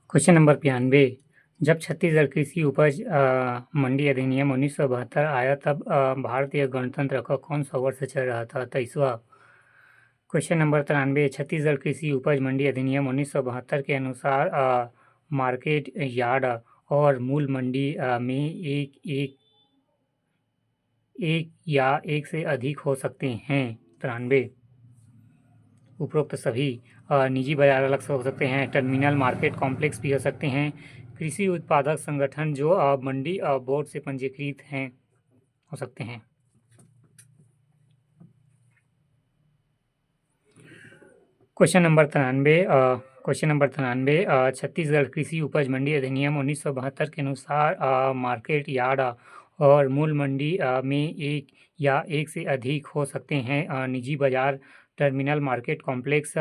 Question number 92। जब छत्तीसगढ़ कृषि उपज मंडी अधिनियम 1972 आया तब भारतीय गणतंत्र का कौन सा वर्ष चल रहा था? 23वां। Question number 93। छत्तीसगढ़ कृषि उपज मंडी अधिनियम 1972 के अनुसार मार्केट यार्ड और मूल मंडी में एक या एक से अधिक हो सकते हैं। 93। उपरोक्त सभी निजी बाजार अलग से हो सकते हैं। टर्मिनल मार्केट कॉम्प्लेक्स भी हो सकते हैं। कृषि उत्पादक संगठन जो मंडी बोर्ड से पंजीकृत हैं हो सकते हैं। Question number 93। छत्तीसगढ़ कृषि उपज मंडी अधिनियम 1972 के अनुसार मार्केट यार्ड और मूल मंडी में एक या एक से अधिक हो सकते हैं। निजी बाजार, टर्मिनल मार्केट कॉम्प्लेक्स,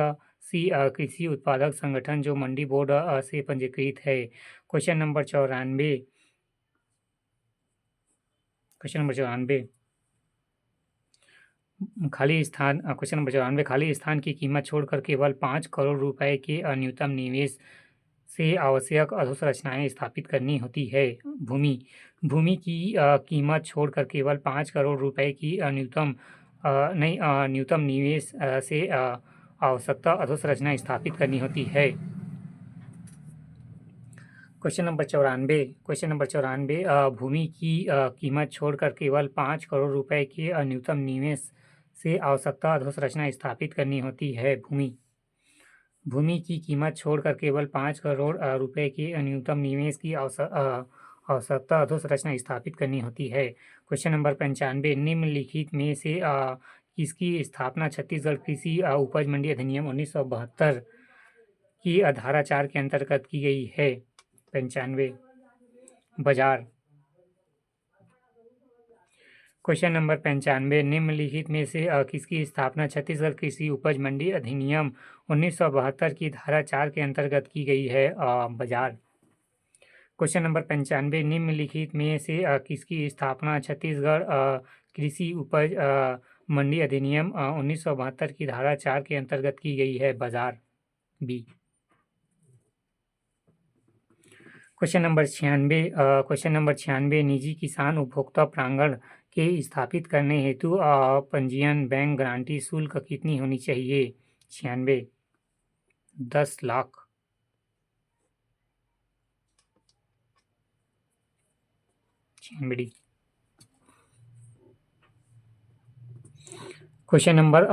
सी कृषि उत्पादक संगठन जो मंडी बोर्ड से पंजीकृत है। Question number 94। Question number 94। खाली स्थान की कीमत छोड़कर केवल 5 करोड़ रुपए के न्यूनतम निवेश से आवश्यक अधोसंरचनाएं स्थापित करनी होती है। भूमि की कीमत छोड़कर केवल 5 करोड़ रुपए की न्यूनतम निवेश से आवश्यकता अधोसंरचना स्थापित करनी होती है। Question number 94। भूमि की कीमत छोड़कर केवल 5 करोड़ रुपए के न्यूनतम निवेश से आवश्यकता अधोसंरचना स्थापित करनी होती है। भूमि की कीमत छोड़कर केवल 5 करोड़ रुपए के न्यूनतम निवेश की आवश्यकता अधोसंरचना स्थापित करनी होती है। Question number 95। निम्नलिखित में से किसकी स्थापना छत्तीसगढ़ कृषि उपज मंडी अधिनियम 1972 की धारा 4 के अंतर्गत की गई है? 95। बाजार। Question number 95। निम्नलिखित में से किसकी स्थापना छत्तीसगढ़ कृषि उपज मंडी अधिनियम 1972 की धारा 4 के अंतर्गत की गई है? बाजार। Question number 95। निम्नलिखित में से किसकी स्थापना छत्तीसगढ़ कृषि उपज मंडी अधिनियम 1972 की धारा 4 के अंतर्गत की गई है? बाजार। बी। Question number 96। निजी किसान उपभोक्ता प्रांगण के स्थापित करने हेतु पंजीयन बैंक गारंटी शुल्क कितनी होनी चाहिए? 96। 10 लाख। Question number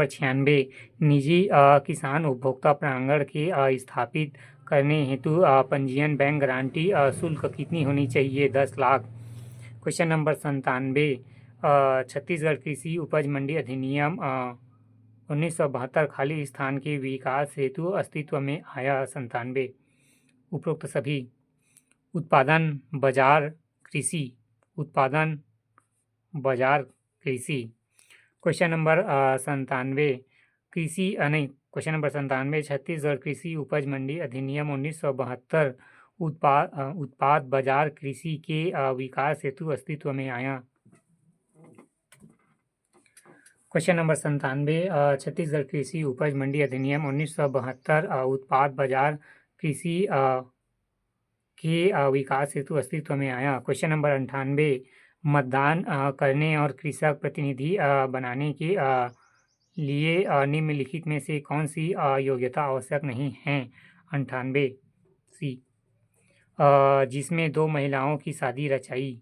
96। निजी किसान उपभोक्ता प्रांगण के स्थापित करने हेतु पंजीयन बैंक गारंटी शुल्क कितनी होनी चाहिए? 10 लाख। Question number 97। छत्तीसगढ़ कृषि उपज मंडी अधिनियम 1972 खाली स्थान के विकास हेतु अस्तित्व में आया? 97। उपरोक्त सभी उत्पादन बाजार कृषि question number 97। Question number 97। Chhattisgarh कृषि उपज मंडी अधिनियम 1972 उत्पाद बाजार कृषि के विकास हेतु अस्तित्व में आया? Question number 97। छत्तीसगढ़ कृषि उपज मंडी अधिनियम 1972 उत्पाद बाजार कृषि के विकास हेतु अस्तित्व में आया? Question number 98। मतदान करने और कृषक प्रतिनिधि बनाने के लिए निम्नलिखित में से कौन सी योग्यता आवश्यक नहीं है? 98। सी। जिसमें 2 महिलाओं की शादी रचाई।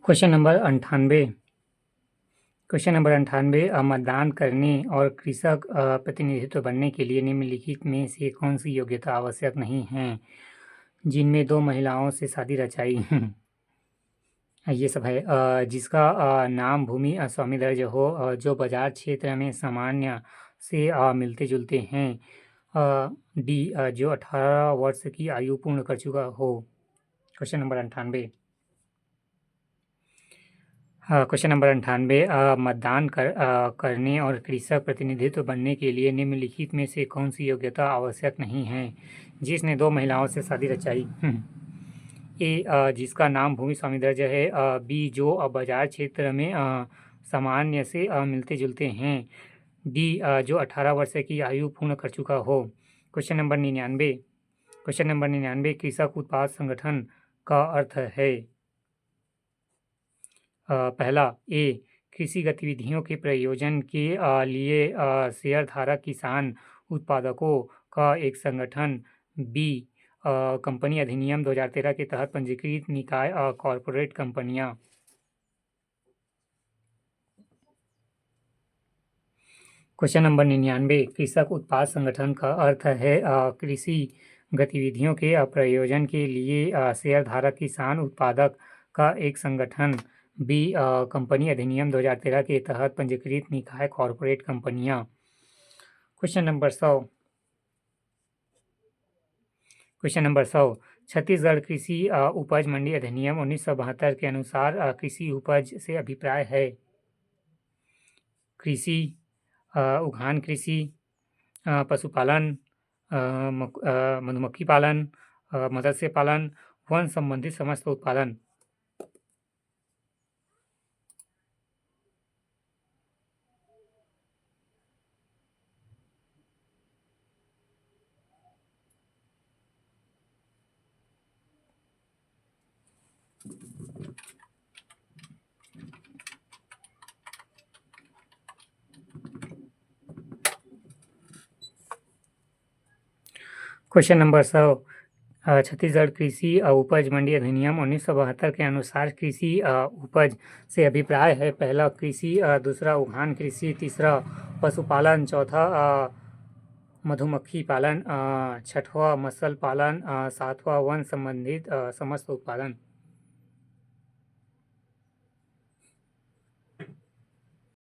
Question number 98। मतदान करने और कृषक प्रतिनिधित्व बनने के लिए निम्नलिखित में से कौन सी योग्यता आवश्यक नहीं है? जिनमें 2 महिलाओं से शादी रचाई। ये सब है। जिसका नाम भूमि स्वामी दर्ज हो, जो बाजार क्षेत्र में सामान्य से मिलते जुलते हैं। डी। जो 18 वर्ष की आयु पूर्ण कर चुका हो। Question number 98। क्वेश्चन नंबर 98 मतदान करने और कृषक प्रतिनिधित्व बनने के लिए निम्नलिखित में से कौन सी योग्यता आवश्यक नहीं है? जिसने 2 महिलाओं से शादी रचाई। ए, जिसका नाम भूमि स्वामी दर्ज है। बी, जो बाजार क्षेत्र में सामान्य से मिलते-जुलते हैं। डी, जो 18 वर्ष की आयु पूर्ण कर चुका हो। क्वेश्चन नंबर 99 कृषक उत्पाद संगठन का अर्थ है। पहला, ए, कृषि गतिविधियों के प्रयोजन के लिए शेयरधारक किसान उत्पादकों का एक संगठन। बी, कंपनी अधिनियम 2013 के तहत पंजीकृत निकाय कॉरपोरेट कंपनियां। क्वेश्चन नंबर 99 कृषक उत्पाद संगठन का अर्थ है कृषि गतिविधियों के प्रयोजन के लिए शेयरधारक किसान उत्पादक का एक संगठन। बी, कंपनी अधिनियम 2013 के तहत पंजीकृत निकाय कॉरपोरेट कंपनियां। क्वेश्चन नंबर 100 छत्तीसगढ़ कृषि उपज मंडी अधिनियम 1972 के अनुसार कृषि उपज से अभिप्राय है। कृषि, उद्यान कृषि, पशुपालन, मधुमक्खी पालन, मत्स्य पालन, वन संबंधित समस्त उत्पादन। क्वेश्चन नंबर 100 छत्तीसगढ़ कृषि उपज मंडी अधिनियम 1972 के अनुसार कृषि उपज से अभिप्राय है। पहला कृषि, दूसरा उद्यान कृषि, तीसरा पशुपालन, चौथा मधुमक्खी पालन, छठवां मत्स्य पालन, सातवां वन संबंधित समस्त उत्पादन।